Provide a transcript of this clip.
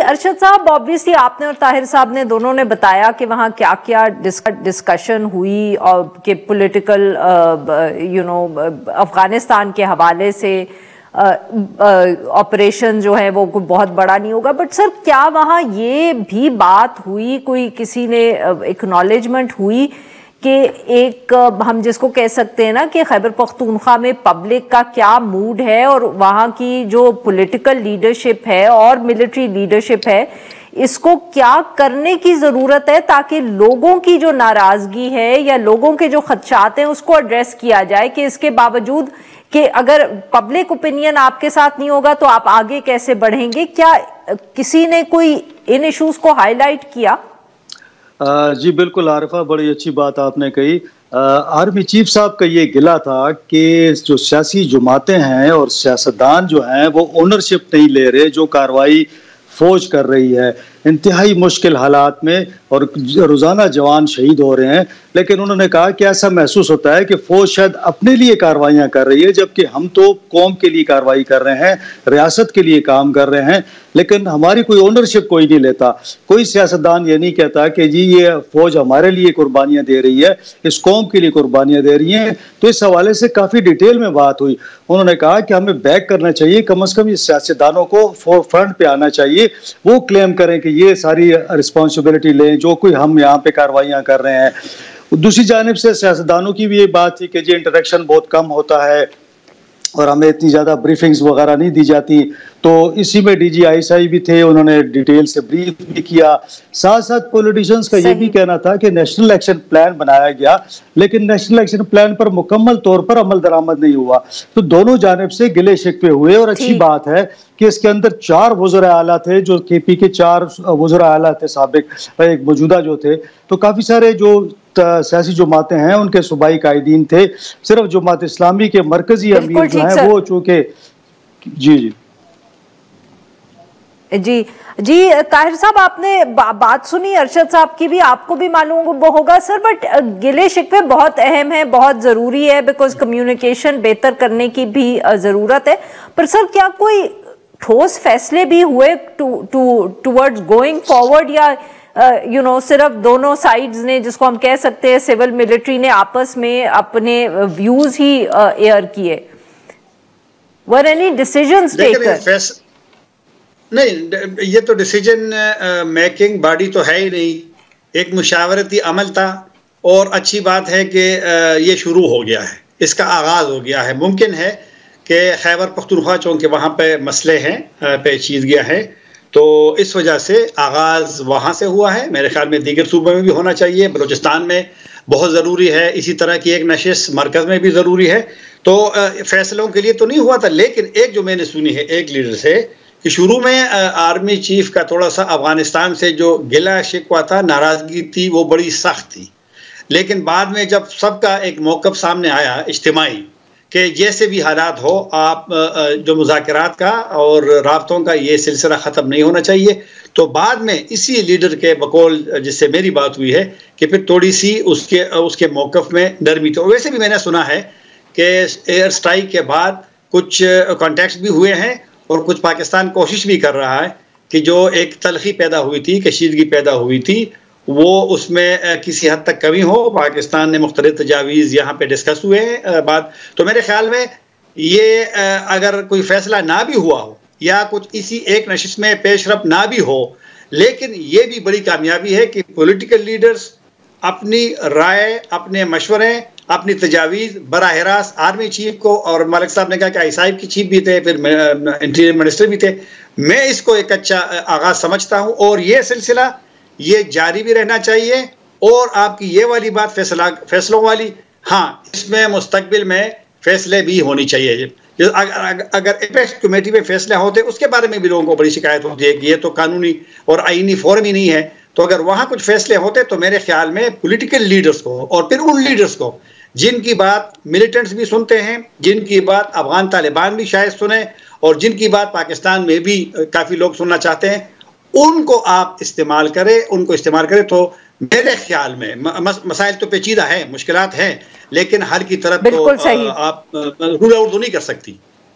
ارشد صاحب، آبویسلی آپ نے اور طاہر صاحب نے دونوں نے بتایا کہ وہاں کیا کیا ڈسکشن ہوئی اور کہ پولیٹیکل افغانستان کے حوالے سے آپریشن جو ہے وہ کوئی بہت بڑا نہیں ہوگا، بٹ سر کیا وہاں یہ بھی بات ہوئی، کوئی کسی نے اکنالجمنٹ ہوئی کہ ایک ہم جس کو کہہ سکتے ہیں نا کہ خیبر پختونخوا میں پبلک کا کیا موڈ ہے اور وہاں کی جو پولیٹیکل لیڈرشپ ہے اور ملٹری لیڈرشپ ہے اس کو کیا کرنے کی ضرورت ہے تاکہ لوگوں کی جو ناراضگی ہے یا لوگوں کے جو خدشات ہیں اس کو ایڈریس کیا جائے کہ اس کے باوجود کہ اگر پبلک اوپینین آپ کے ساتھ نہیں ہوگا تو آپ آگے کیسے بڑھیں گے؟ کیا کسی نے کوئی ان ایشوز کو ہائی لائٹ کیا؟ جی بالکل عارفہ، بڑی اچھی بات آپ نے کہی۔ آرمی چیف صاحب کا یہ گلہ تھا کہ جو سیاسی جماعتیں ہیں اور سیاستدان جو ہیں وہ اونرشپ نہیں لے رہے، جو کارروائی فوج کر رہی ہے انتہائی مشکل حالات میں، اور روزانہ جوان شہید ہو رہے ہیں، لیکن انہوں نے کہا کہ ایسا محسوس ہوتا ہے کہ فوج شاید اپنے لیے کارروائیاں کر رہی ہے، جبکہ ہم تو قوم کے لیے کارروائی کر رہے ہیں، ریاست کے لیے کام کر رہے ہیں، لیکن ہماری کوئی اونرشپ کوئی نہیں لیتا۔ کوئی سیاستدان یہ نہیں کہتا کہ جی یہ فوج ہمارے لیے قربانیاں دے رہی ہے، اس قوم کے لیے قربانیاں دے رہی ہیں۔ تو اس حوالے سے کافی ڈیٹیل میں بات ہوئی۔ انہوں نے کہا کہ ہمیں بیک کرنا چاہیے، کم از کم یہ سیاستدانوں کو فور فرنٹ پہ آنا چاہیے، وہ کلیم کریں کہ یہ ساری رسپانسبلٹی لیں جو کوئی ہم یہاں پہ کارروائیاں کر رہے ہیں۔ دوسری جانب سے سیاستدانوں کی بھی یہ بات تھی کہ جی انٹریکشن بہت کم ہوتا ہے اور ہمیں اتنی زیادہ بریفنگز وغیرہ نہیں دی جاتی، تو اسی میں D G I S I بھی تھے، انہوں نے ڈیٹیل سے بریف بھی کیا۔ ساتھ ساتھ پولیٹیشنز کا یہ بھی کہنا تھا کہ نیشنل ایکشن پلان بنایا گیا، لیکن نیشنل ایکشن پلان پر مکمل طور پر عمل درآمد نہیں ہوا۔ تو دونوں جانب سے گلے شکوے ہوئے، اور اچھی بات ہے کہ اس کے اندر 4 وزراء اعلیٰ تھے، جو کے پی کے 4 وزراء اعلیٰ تھے سابق، ایک موجودہ جو تھے، تو کافی سارے جو سیاسی جماعتیں ہیں ان کے صوبائی قائدین تھے۔ صرف جماعت اسلامی کے مرکزی امیر جو ہیں وہ چونکہ جی طاہر صاحب آپ نے بات سنی ارشد صاحب کی بھی، آپ کو بھی معلوم ہوگا سر، بٹ گلے شکوے بہت اہم ہے، بہت ضروری ہے، بیکاز کمیونیکیشن بہتر کرنے کی بھی ضرورت ہے، پر سر کیا کوئی ٹھوس فیصلے بھی ہوئے ٹورڈز گوئنگ فارورڈ، یا صرف دونوں سائیڈز نے جس کو ہم کہہ سکتے ہیں سول ملٹری نے آپس میں اپنے ویوز ہی ایئر کیے؟ were any decisions taken؟ نہیں، یہ تو ڈیسیجن میکنگ باڈی تو ہے ہی نہیں، ایک مشاورتی عمل تھا، اور اچھی بات ہے کہ یہ شروع ہو گیا ہے، اس کا آغاز ہو گیا ہے۔ ممکن ہے کہ خیبر پختونخوا چونکہ وہاں پہ مسئلے ہیں، پیچیدگیاں ہیں، تو اس وجہ سے آغاز وہاں سے ہوا ہے۔ میرے خیال میں دیگر صوبوں میں بھی ہونا چاہیے، بلوچستان میں بہت ضروری ہے، اسی طرح کی ایک نشست مرکز میں بھی ضروری ہے۔ تو فیصلوں کے لیے تو نہیں ہوا تھا، لیکن ایک جو میں نے سنی ہے ایک لیڈر سے کہ شروع میں آرمی چیف کا تھوڑا سا افغانستان سے جو گلہ شکوہ تھا، ناراضگی تھی، وہ بڑی سخت تھی، لیکن بعد میں جب سب کا ایک موقف سامنے آیا اجتماعی کہ جیسے بھی حالات ہو، آپ جو مذاکرات کا اور رابطوں کا یہ سلسلہ ختم نہیں ہونا چاہیے، تو بعد میں اسی لیڈر کے بقول جس سے میری بات ہوئی ہے کہ پھر تھوڑی سی اس کے موقف میں نرمی تھی۔ ویسے بھی میں نے سنا ہے کہ ایئر سٹرائک کے بعد کچھ کانٹیکٹس بھی ہوئے ہیں، اور کچھ پاکستان کوشش بھی کر رہا ہے کہ جو ایک تلخی پیدا ہوئی تھی، کشیدگی پیدا ہوئی تھی، وہ اس میں کسی حد تک کمی ہو۔ پاکستان نے مختلف تجاویز یہاں پہ ڈسکس ہوئے ہیں بات، تو میرے خیال میں یہ اگر کوئی فیصلہ نہ بھی ہوا ہو یا کچھ اسی ایک نشست میں پیش رفت نہ بھی ہو، لیکن یہ بھی بڑی کامیابی ہے کہ پولیٹیکل لیڈرز اپنی رائے، اپنے مشورے، اپنی تجاویز براہ راست آرمی چیف کو، اور ملک صاحب نے کہا کہ آئی صاحب کی چیف بھی تھے، پھر انٹیریئر منسٹر بھی تھے، میں اس کو ایک اچھا آغاز سمجھتا ہوں، اور یہ سلسلہ یہ جاری بھی رہنا چاہیے۔ اور آپ کی یہ والی بات فیصلوں والی، ہاں اس میں مستقبل میں فیصلے بھی ہونی چاہیے۔ اگر ایپیکس کمیٹی میں فیصلے ہوتے اس کے بارے میں بھی لوگوں کو بڑی شکایت ہوتی ہے کہ یہ تو قانونی اور آئینی فورم ہی نہیں ہے، تو اگر وہاں کچھ فیصلے ہوتے تو میرے خیال میں پولیٹیکل لیڈرز کو، اور پھر ان لیڈرز کو جن کی بات ملیٹنٹس بھی سنتے ہیں، جن کی بات افغان طالبان بھی شاید سنیں، اور جن کی بات پاکستان میں بھی کافی لوگ سننا چاہتے ہیں، ان کو آپ استعمال کریں تو میرے خیال میں مسائل تو پیچیدہ ہیں، مشکلات ہیں، لیکن ہر کی طرف تو آپ رول آؤٹ تو نہیں کر سکتی۔